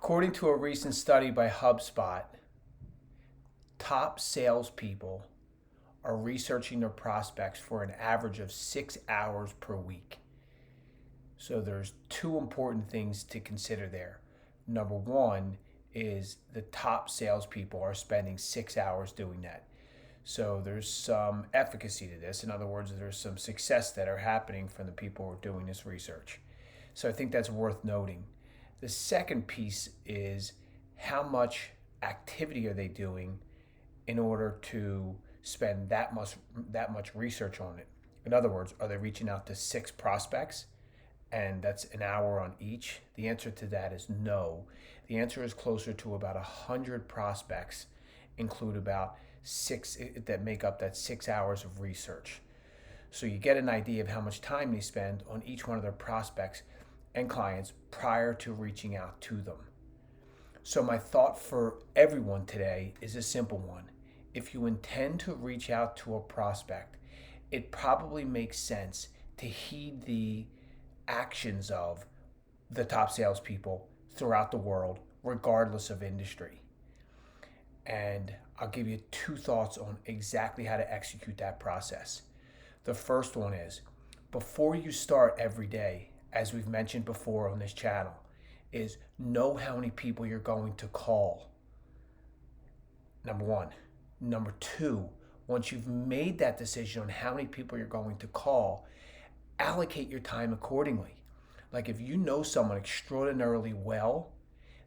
According to a recent study by HubSpot, top salespeople are researching their prospects for an average of 6 hours per week. So there's two important things to consider there. Number one is the top salespeople are spending 6 hours doing that. So there's some efficacy to this. In other words, there's some success that are happening from the people who are doing this research. So I think that's worth noting. The second piece is how much activity are they doing in order to spend that much research on it. In other words, are they reaching out to 6 prospects and that's an hour on each? The answer to that is no. The answer is closer to about 100 prospects include about six that make up that 6 hours of research. So you get an idea of how much time they spend on each one of their prospects and clients prior to reaching out to them. So my thought for everyone today is a simple one. If you intend to reach out to a prospect, it probably makes sense to heed the actions of the top salespeople throughout the world, regardless of industry. And I'll give you two thoughts on exactly how to execute that process. The first one is before you start every day, as we've mentioned before on this channel, is know how many people you're going to call. Number one. Number two, once you've made that decision on how many people you're going to call, allocate your time accordingly. Like if you know someone extraordinarily well,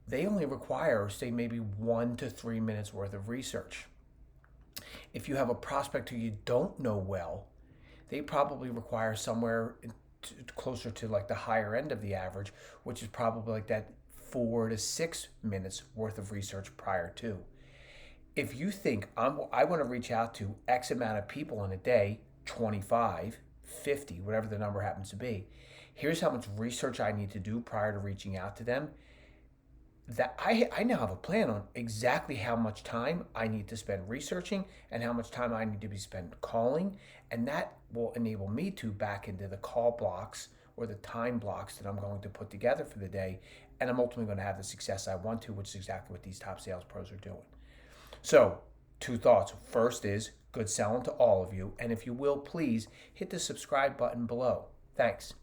they only require, say, maybe 1 to 3 minutes worth of research. If you have a prospect who you don't know well, they probably require somewhere closer to like the higher end of the average, which is probably like that 4 to 6 minutes worth of research prior to. If you think I want to reach out to X amount of people in a day, 25, 50, whatever the number happens to be, here's how much research I need to do prior to reaching out to them. That I now have a plan on exactly how much time I need to spend researching and how much time I need to be spent calling. And that will enable me to back into the call blocks or the time blocks that I'm going to put together for the day. And I'm ultimately going to have the success I want to, which is exactly what these top sales pros are doing. So, two thoughts. First is good selling to all of you. And if you will, please hit the subscribe button below. Thanks.